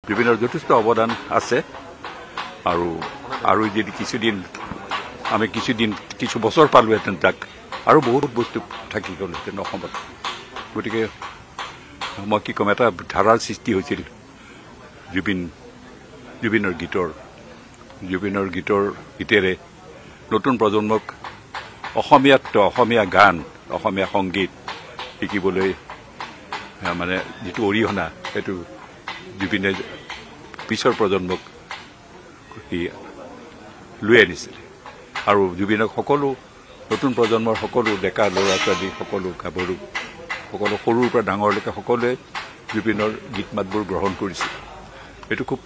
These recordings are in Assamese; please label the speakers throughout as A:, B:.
A: জুবিনৰ যথেষ্ট অৱদান আছে আৰু যদি কিছু বছৰ পালোহেঁতেন তাক আৰু বহুত বস্তু থাকি গ'লহেঁতেন অসমত গতিকে মই কি ক'ম এটা ধাৰাৰ সৃষ্টি হৈছিল জুবিনৰ গীতেৰে নতুন প্ৰজন্মক অসমীয়া গান অসমীয়া সংগীত শিকিবলৈ মানে যিটো অৰিহণা সেইটো জুবিনে পিছৰ প্ৰজন্মক লৈ আনিছিলে আৰু জুবিনক সকলো নতুন প্ৰজন্মৰ সকলো ডেকা ল'ৰা ছোৱালী সকলো গাভৰু সকলো সৰুৰ পৰা ডাঙৰলৈকে সকলোৱে জুবিনৰ গীত মাতবোৰ গ্ৰহণ কৰিছিল এইটো খুব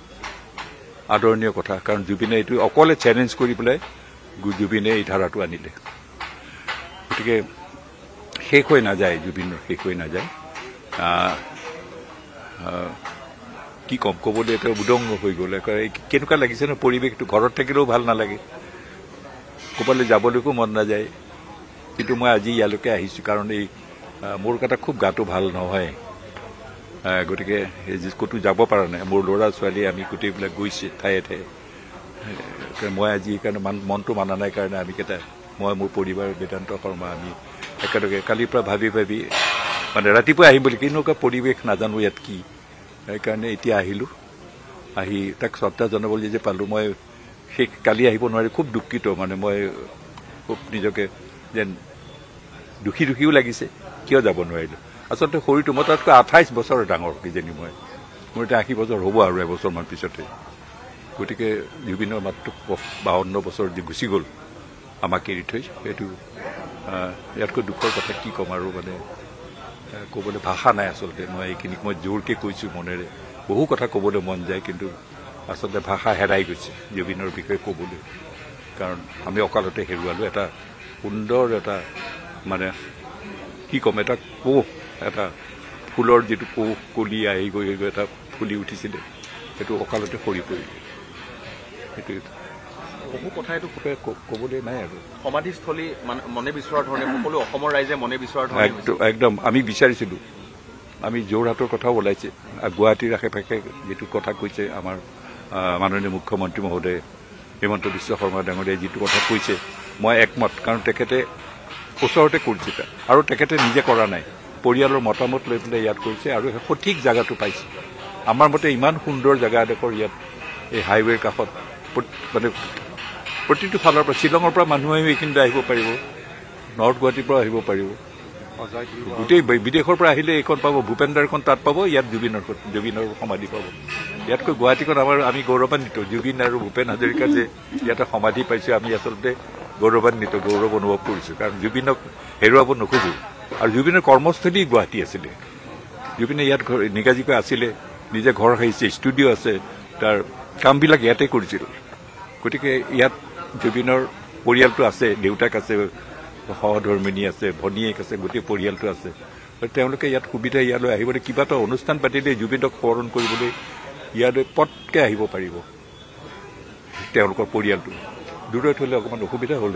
A: আদৰণীয় কথা কাৰণ জুবিনে এইটো অকলে চেলেঞ্জ কৰি পেলাই জুবিনে এই ধাৰাটো আনিলে গতিকে শেষ হৈ নাযায় জুবিনৰ শেষ হৈ নাযায় কি কম ক'বলৈ এটা উদংগ হৈ গ'ল কেনেকুৱা লাগিছে ন পৰিৱেশটো ঘৰত থাকিলেও ভাল নালাগে ক'ৰবালৈ যাবলৈকো মন নাযায় কিন্তু মই আজি ইয়ালৈকে আহিছোঁ কাৰণ এই মোৰ কথা খুব গাটো ভাল নহয় গতিকে ক'তো যাব পৰা নাই মোৰ ল'ৰা ছোৱালী আমি গোটেইবিলাক গৈছে ঠায়ে ঠায়ে মই আজি সেইকাৰণে মনটো মানা নাই কাৰণে আমি মই মোৰ পৰিবাৰ বেদান্ত শৰ্মা আমি একেলগে কালিৰ পৰা ভাবি মানে ৰাতিপুৱা আহিম বুলি কেনেকুৱা পৰিৱেশ নাজানো ইয়াত কি সেইকাৰণে এতিয়া আহিলোঁ আহি তাক শ্ৰদ্ধা জনাবলৈ যে পালোঁ মই কালি আহিব নোৱাৰি খুব দুখিত মানে মই খুব নিজকে যেন দুখীও লাগিছে কিয় যাব নোৱাৰিলোঁ আচলতে শৰীৰটো মই তাতকৈ 28 বছৰ ডাঙৰ কিজানি মোৰ এতিয়া 80 বছৰ হ'ব আৰু এবছৰমান পিছতে গতিকে জুবিনৰ মাত্ৰ 52 বছৰ যি গুচি গ'ল আমাক এৰি থৈ সেইটো ইয়াতকৈ দুখৰ কথা কি ক'ম আৰু মানে ক'বলৈ ভাষা নাই আচলতে মই এইখিনিক মই জোৰকৈ কৈছোঁ মনেৰে বহু কথা ক'বলৈ মন যায় কিন্তু আচলতে ভাষা হেৰাই গৈছে জুবিনৰ বিষয়ে ক'বলৈ কাৰণ আমি অকালতে হেৰুৱালোঁ এটা সুন্দৰ এটা মানে কি ক'ম এটা এটা ফুলৰ যিটো কলি আহি গৈ এটা ফুলি উঠিছিলে সেইটো অকালতে সৰি পৰিলে সেইটো
B: বহু কথা এইটো
A: ক'বলৈ নাই আৰু
B: সমাধিস্থলী মনে বিচৰাৰ ধৰণে সকলো অসমৰ ৰাইজে মনে বিচৰাৰ ধৰণে
A: একদম আমি বিচাৰিছিলোঁ আমি যোৰহাটৰ কথাও ওলাইছে গুৱাহাটীৰ আশে পাশে যিটো কথা কৈছে আমাৰ মাননীয় মুখ্যমন্ত্ৰী মহোদয় হিমন্ত বিশ্ব শৰ্মা ডাঙৰীয়াই যিটো কথা কৈছে মই একমত কাৰণ তেখেতে ওচৰতে কৰিছে আৰু তেখেতে নিজে কৰা নাই পৰিয়ালৰ মতামত লৈ পেলাই ইয়াত কৰিছে আৰু সঠিক জেগাটো পাইছে আমাৰ মতে ইমান সুন্দৰ জেগা এডোখৰ ইয়াত এই হাইৱেৰ কাষত মানে প্ৰতিটো ফালৰ পৰা শ্বিলঙৰ পৰা মানুহ আহি এইখিনিতে আহিব পাৰিব নৰ্থ গুৱাহাটীৰ পৰা আহিব পাৰিব গোটেই বিদেশৰ পৰা আহিলে এইখন পাব ভূপেন্দ্ৰখন তাত পাব ইয়াত জুবিনৰ সমাধি পাব ইয়াতকৈ গুৱাহাটীখন আমি গৌৰৱান্বিত জুবিন আৰু ভূপেন হাজৰিকা যে ইয়াতে সমাধি পাইছোঁ আমি আচলতে গৌৰৱান্বিত গৌৰৱ অনুভৱ কৰিছোঁ কাৰণ জুবিনক হেৰুৱাব নোখোজোঁ আৰু জুবিনৰ কৰ্মস্থলী গুৱাহাটী আছিলে জুবিনে ইয়াত নিগাজিকৈ আছিলে নিজে ঘৰ সাৰিছে ষ্টুডিঅ' আছে তাৰ কামবিলাক ইয়াতে কৰিছিল গতিকে ইয়াত জুবিনৰ পৰিয়ালটো আছে দেউতাক আছে সহধৰ্মিনী আছে ভনীয়েক আছে গোটেই পৰিয়ালটো আছে তেওঁলোকে ইয়াত সুবিধা ইয়ালৈ আহিবলৈ কিবা এটা অনুষ্ঠান পাতিলে জুবিনক স্মৰণ কৰিবলৈ ইয়ালৈ পটকৈ আহিব পাৰিব তেওঁলোকৰ পৰিয়ালটো দূৰত হ'লে অকণমান অসুবিধা হ'ল